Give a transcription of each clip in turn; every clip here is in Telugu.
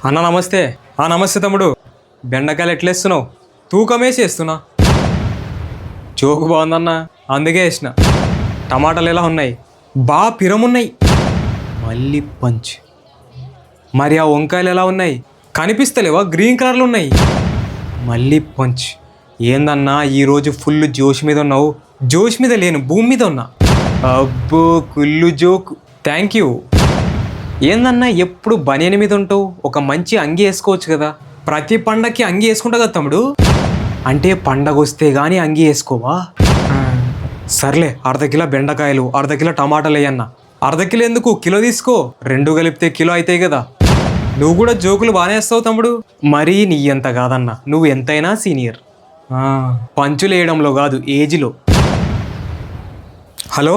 అన్న నమస్తే. నమస్తే తమ్ముడు. బెండకాయలు ఎట్లేస్తున్నావు? తూకమేసి వేస్తున్నా. జోకు బాగుందన్న, అందుకే వేసిన. టమాటాలు ఎలా ఉన్నాయి? బాగా పిరమున్నాయి. మళ్ళీ పంచ్. మరి ఆ వంకాయలు ఎలా ఉన్నాయి? కనిపిస్తలేవా? గ్రీన్ కలర్లు ఉన్నాయి. మళ్ళీ పంచ్. ఏందన్నా ఈరోజు ఫుల్ జోష్ మీద ఉన్నావు? జోష్ మీద లేను, భూమి మీద ఉన్నా. అబ్బో కుళ్ళు జోక్. Thank you. ఏందన్నా ఎప్పుడు బనియన్ మీద ఉంటావు? ఒక మంచి అంగి వేసుకోవచ్చు కదా. ప్రతి పండగకి అంగి వేసుకుంటా కదా తమ్ముడు. అంటే పండగ వస్తే కానీ అంగి వేసుకోవా? సర్లే, అర్ధ కిలో బెండకాయలు, అర్ధ కిలో టమాటాలు వేయన్న. అర్ధ కిలో ఎందుకు, కిలో తీసుకో. రెండు కలిపితే కిలో అవుతాయి కదా. నువ్వు కూడా జోకులు బాగానే వేస్తావు తమ్ముడు. మరీ నీ ఎంత కాదన్నా, నువ్వు ఎంతైనా సీనియర్. పంచులు వేయడంలో కాదు, ఏజ్లో. హలో,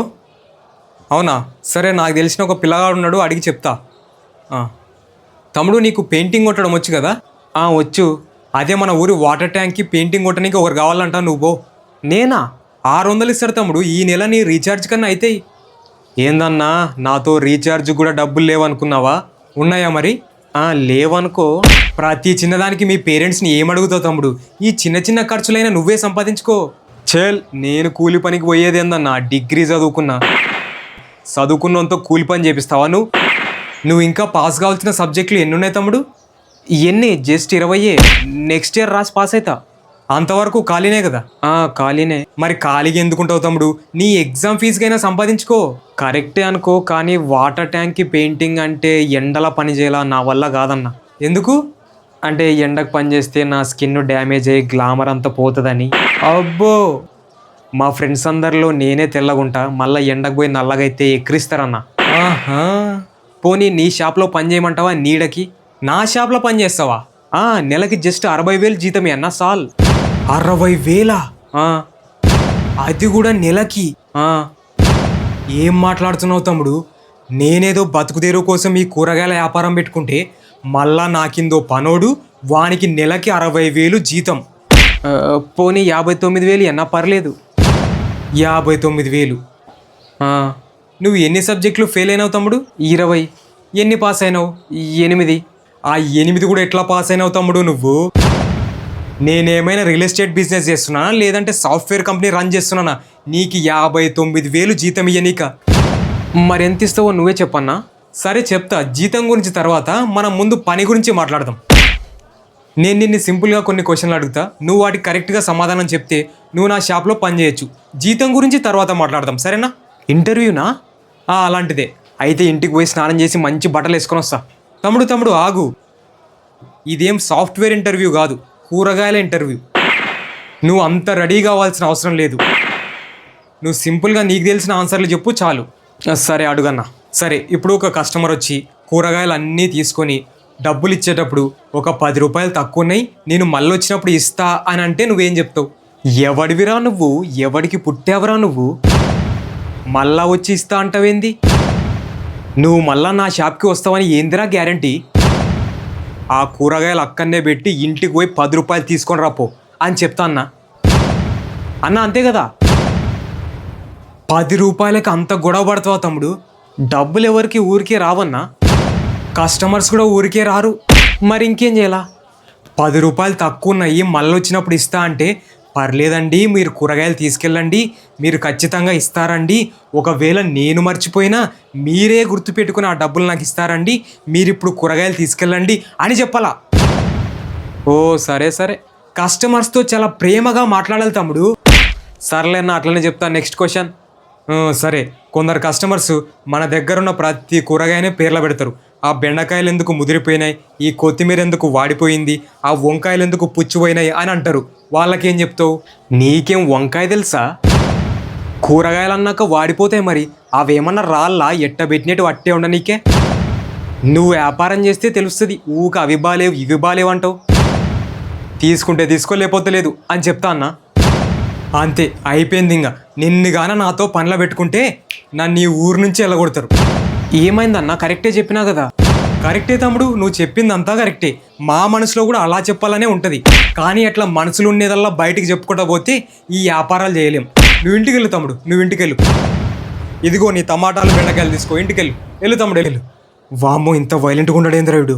అవునా? సరే, నాకు తెలిసిన ఒక పిల్లగాడు ఉన్నాడు, అడిగి చెప్తా. తమ్ముడు నీకు పెయింటింగ్ కొట్టడం వచ్చు కదా? వచ్చు. అదే మన ఊరి వాటర్ ట్యాంక్కి పెయింటింగ్ కొట్టడానికి ఒకరు కావాలంటా. నువ్వు నేనా? 600 ఇస్తాడు తమ్ముడు. ఈ నెల నీ రీఛార్జ్ కన్నా అవుతాయి. ఏందన్నా, నాతో రీఛార్జ్ కూడా డబ్బులు లేవనుకున్నావా? ఉన్నాయా మరి? లేవనుకో. ప్రతి చిన్నదానికి మీ పేరెంట్స్ని ఏమడుగుతావు తమ్ముడు? ఈ చిన్న చిన్న ఖర్చులైనా నువ్వే సంపాదించుకో. చెల్, నేను కూలి పనికి పోయేది ఏందన్నా, డిగ్రీ చదువుకున్నంత కూలి పని చేపిస్తావా నువ్వు ఇంకా పాస్ కావాల్సిన సబ్జెక్టులు ఎన్ని ఉన్నాయి తమ్ముడు? ఎన్ని? జస్ట్ 20. నెక్స్ట్ ఇయర్ రాసి పాస్ అవుతా. అంతవరకు ఖాళీనే కదా? ఖాళీనే. మరి ఖాళీగా ఎందుకుంటావు తమ్ముడు? నీ ఎగ్జామ్ ఫీజుకైనా సంపాదించుకో. కరెక్టే అనుకో, కానీ వాటర్ ట్యాంక్కి పెయింటింగ్ అంటే ఎండల పని చేయాలా, నా వల్ల కాదన్న. ఎందుకు? అంటే ఎండకు పని చేస్తే నా స్కిన్ డ్యామేజ్ అయ్యి గ్లామర్ అంతా పోతుందని. అబ్బో, మా ఫ్రెండ్స్ అందరిలో నేనే తెల్లగుంటా, మళ్ళీ ఎండకు పోయి నల్లగైతే ఎక్కిరిస్తారన్న. పోనీ నీ షాప్లో పని చేయమంటావా? నీడకి నా షాప్లో పని చేస్తావా? నెలకి జస్ట్ 60,000 జీతమే అన్న. సాల్. 60,000? అది కూడా నెలకి? ఏం మాట్లాడుతున్నావు తమ్ముడు? నేనేదో బతుకుదేరు కోసం ఈ కూరగాయల వ్యాపారం పెట్టుకుంటే మళ్ళా నాకిందో పనోడు, వానికి నెలకి 60,000 జీతం. పోనీ 59,000 అన్నా పర్లేదు. 59,000. నువ్వు ఎన్ని సబ్జెక్టులు ఫెయిల్ అయినావు తమ్ముడు? 20. ఎన్ని పాస్ అయినావు? 8. ఆ 8 కూడా ఎట్లా పాస్ అయినావు తమ్ముడు నువ్వు? నేనేమైనా రియల్ ఎస్టేట్ బిజినెస్ చేస్తున్నానా, లేదంటే సాఫ్ట్వేర్ కంపెనీ రన్ చేస్తున్నానా నీకు 59,000 జీతం ఇయ్యనీక? మరెంత ఇస్తావో నువ్వే చెప్పన్నా. సరే చెప్తా, జీతం గురించి తర్వాత. మనం ముందు పని గురించి మాట్లాడదాం. నేను నిన్ను సింపుల్గా కొన్ని క్వశ్చన్లు అడుగుతా, నువ్వు వాటికి కరెక్ట్గా సమాధానం చెప్తే నువ్వు నా షాప్లో పని చేయొచ్చు. జీతం గురించి తర్వాత మాట్లాడదాం, సరేనా? ఇంటర్వ్యూనా? అలాంటిదే. అయితే ఇంటికి పోయి స్నానం చేసి మంచి బట్టలు వేసుకొని వస్తా. తమ్ముడు ఆగు. ఇదేం సాఫ్ట్వేర్ ఇంటర్వ్యూ కాదు, కూరగాయల ఇంటర్వ్యూ. నువ్వు అంత రెడీ కావాల్సిన అవసరం లేదు. నువ్వు సింపుల్గా నీకు తెలిసిన ఆన్సర్లు చెప్పు చాలు. సరే అడుగన్నా. సరే, ఇప్పుడు ఒక కస్టమర్ వచ్చి కూరగాయలు అన్నీ తీసుకొని డబ్బులు ఇచ్చేటప్పుడు ఒక 10 రూపాయలు తక్కువ ఉన్నాయి, నేను మళ్ళీ వచ్చినప్పుడు ఇస్తా అని అంటే నువ్వేం చెప్తావు? ఎవడివిరా నువ్వు? ఎవడికి పుట్టావురా నువ్వు? మళ్ళా వచ్చి ఇస్తా అంటావేంది? నువ్వు మళ్ళా నా షాప్కి వస్తావని ఏందిరా గ్యారంటీ? ఆ కూరగాయలు అక్కడనే పెట్టి ఇంటికి పోయి 10 రూపాయలు తీసుకొని రాపో అని చెప్తా అన్నా. అంతే కదా? 10 రూపాయలకి అంత గొడవ పడతావా తమ్ముడు? డబ్బులు ఎవరికి ఊరికే రావన్నా, కస్టమర్స్ కూడా ఊరికే రారు. మరి ఇంకేం చేయాలా? 10 రూపాయలు తక్కువ ఉన్నాయి, మళ్ళీ వచ్చినప్పుడు ఇస్తా అంటే పర్లేదండి, మీరు కూరగాయలు తీసుకెళ్ళండి, మీరు ఖచ్చితంగా ఇస్తారండి, ఒకవేళ నేను మర్చిపోయినా మీరే గుర్తుపెట్టుకుని ఆ డబ్బులు నాకు ఇస్తారండి, మీరు ఇప్పుడు కూరగాయలు తీసుకెళ్ళండి అని చెప్పాలా? ఓ సరే, కస్టమర్స్తో చాలా ప్రేమగా మాట్లాడాలి తమ్ముడు. సర్లేనా, అట్లనే చెప్తా. Next question. సరే, కొందరు కస్టమర్స్ మన దగ్గర ఉన్న ప్రతి కూరగాయనే పేర్లు పెడతారు. ఆ బెండకాయలు ఎందుకు ముదిరిపోయినాయి, ఈ కొత్తిమీర ఎందుకు వాడిపోయింది, ఆ వంకాయలు ఎందుకు పుచ్చిపోయినాయి అని అంటారు. వాళ్ళకేం చెప్తావు? నీకేం వంకాయ తెలుసా? కూరగాయలు అన్నాక వాడిపోతాయి, మరి అవేమన్నా రాళ్ళా ఎట్ట పెట్టినట్టు అట్టే ఉండనీకే? నువ్వు వ్యాపారం చేస్తే తెలుస్తుంది. ఊక అవి బాలేవు ఇవి బాలేవు అంటావు. తీసుకుంటే తీసుకో, లేకపోతే లేదు అని చెప్తా అన్నా. అంతే, అయిపోయింది. ఇంకా నిన్నుగాన నాతో పనిలో పెట్టుకుంటే నన్ను ఈ ఊరు నుంచి వెళ్ళగొడతారు. ఏమైందన్నా? కరెక్టే చెప్పినా కదా? కరెక్టే తమ్ముడు, నువ్వు చెప్పిందంతా కరెక్టే. మా మనసులో కూడా అలా చెప్పాలనే ఉంటుంది, కానీ అట్లా మనసులో ఉండేదల్లా బయటికి చెప్పుకుంటా పోతే ఈ వ్యాపారాలు చేయలేం. నువ్వు ఇంటికి వెళ్ళు తమ్ముడు, నువ్వు ఇంటికి వెళ్ళు. ఇదిగో నీ టమాటాలు బెండకాయలు తీసుకో, ఇంటికి వెళ్ళు. వెళ్ళు తమ్ముడు, వెళ్ళు. వామ్మో, ఇంత వైలెంట్గా ఉండడేంద్ర వీడు.